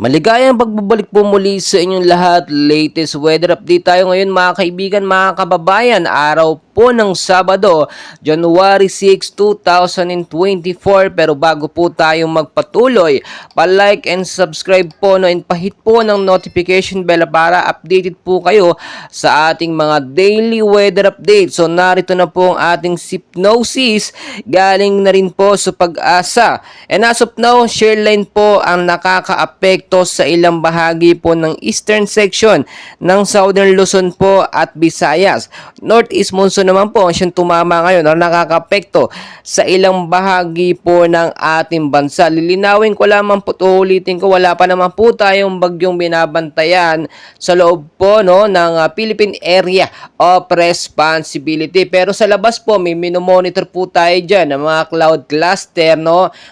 Maligayang pagbabalik po muli sa inyong lahat. Latest weather update tayo ngayon mga kaibigan, mga kababayan. Araw po ng Sabado, January 6, 2024. Pero bago po tayo magpatuloy, pa-like and subscribe po and pahit po ng notification bell para updated po kayo sa ating mga daily weather update. So narito na po ang ating Sipnosis. Galing na rin po sa Pag-asa. And as of now, share line po ang nakaka-apekto sa ilang bahagi po ng eastern section ng Southern Luzon po at Visayas. Northeast monsoon naman po ang siyang tumama ngayon o nakaka-apekto sa ilang bahagi po ng ating bansa. Lilinawin ko lamang po, ulitin ko, wala pa naman po tayong bagyong binabantayan sa loob po ng Philippine Area of Responsibility. Pero sa labas po, may minomonitor po tayo dyan ng mga cloud cluster.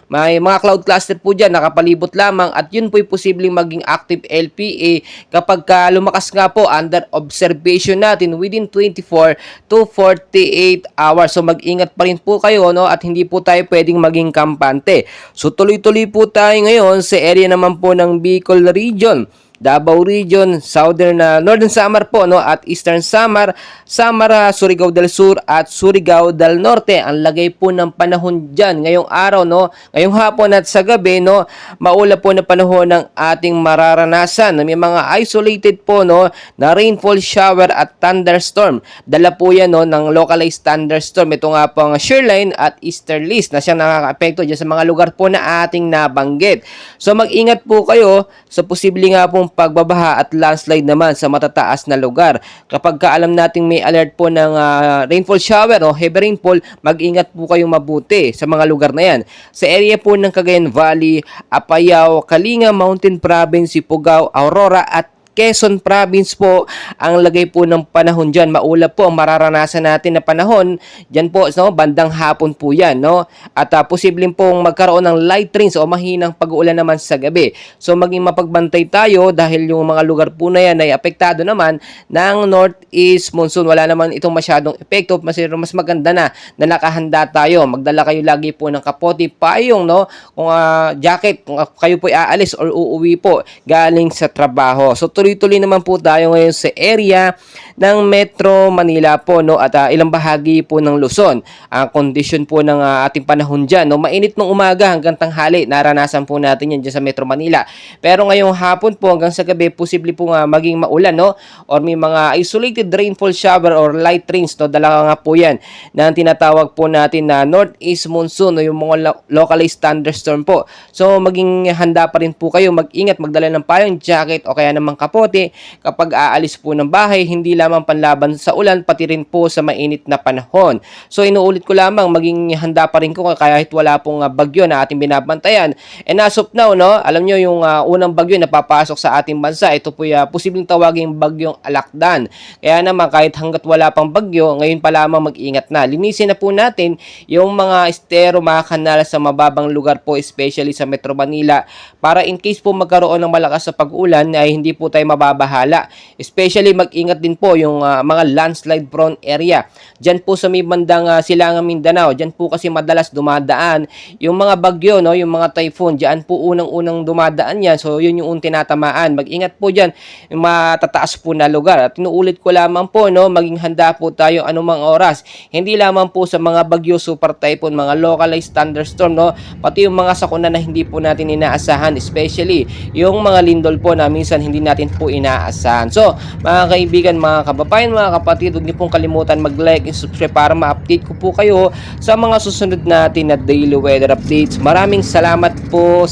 May mga cloud cluster po dyan, nakapalibot lamang at yun po'y posibleng maging active LPA kapag lumakas nga po under observation natin within 24 to 48 hours. So mag-ingat pa rin po kayo at hindi po tayo pwedeng maging kampante. So tuloy-tuloy po tayo ngayon sa area naman po ng Bicol Region, Davao Region, Northern Samar po at Eastern Samar, Surigao del Sur at Surigao del Norte. Ang lagay po ng panahon diyan ngayong araw ngayong hapon at sa gabi maulap po na panahon ng ating mararanasan. May mga isolated po na rainfall shower at thunderstorm. Dala po yan ng localized thunderstorm. Ito nga po ang shoreline at easterlies na siyang nakakaapekto diyan sa mga lugar po na ating nabanggit. So mag-ingat po kayo sa posibleng nga pong pagbabaha at landslide naman sa matataas na lugar. Kapag alam nating may alert po ng rainfall shower o heavy rainfall, mag-ingat po kayong mabuti sa mga lugar na yan. Sa area po ng Cagayan Valley, Apayao, Kalinga, Mountain Province, Ifugao, Aurora at Quezon Province po ang lagay po ng panahon dyan. Maulap po ang mararanasan natin na panahon dyan po, bandang hapon po yan. At posibleng pong magkaroon ng light rains o mahinang pag-uulan naman sa gabi. So maging mapagbantay tayo dahil yung mga lugar po na yan ay apektado naman ng northeast monsoon. Wala naman itong masyadong epekto. Mas maganda na nakahanda tayo. Magdala kayo lagi po ng kapote, payong, kung jacket, kung kayo po aalis or uuwi po galing sa trabaho. So tuloy-tuloy naman po tayo ngayon sa area ng Metro Manila po at ilang bahagi po ng Luzon. Ang kondisyon po ng ating panahon dyan, mainit ng umaga hanggang tanghali, naranasan po natin yan dyan sa Metro Manila. Pero ngayong hapon po hanggang sa gabi, posible po maging maulan or may mga isolated rainfall shower or light rains. Dala nga po yan na tinatawag po natin na northeast monsoon yung mga localized thunderstorm po. So maging handa pa rin po kayo, mag-ingat, magdala ng payong, jacket o kaya naman kapote kapag aalis po ng bahay, hindi lamang panlaban sa ulan, pati rin po sa mainit na panahon. So inuulit ko lamang, maging handa pa rin ko kahit wala pong bagyo na ating binabantayan. And as of now, alam nyo yung unang bagyo na papasok sa ating bansa, ito po posibleng tawaging bagyong Alakdan. Kaya naman kahit hanggat wala pang bagyo, ngayon pa lamang mag-ingat na. Linisin na po natin yung mga estero, mga kanal sa mababang lugar po, especially sa Metro Manila, para in case po magkaroon ng malakas sa pag-ulan ay hindi po tayo mababahala. Especially mag-ingat din po yung mga landslide prone area. Diyan po sa may bandang Silangang Mindanao, diyan po kasi madalas dumadaan yung mga bagyo, yung mga typhoon, diyan po unang-unang dumadaan yan. So yun yung tinatamaan. Mag-ingat po diyan yung matataas po na lugar. At tinuulit ko lamang po, maging handa po tayo anumang oras. Hindi lamang po sa mga bagyo, super typhoon, mga localized thunderstorm, pati yung mga sakuna na hindi po natin inaasahan, especially yung mga lindol po na minsan hindi natin po inaasahan. So, mga kaibigan, mga kababayan, mga kapatid, huwag niyo pong kalimutan mag-like and subscribe para ma-update ko po kayo sa mga susunod natin na daily weather updates. Maraming salamat po.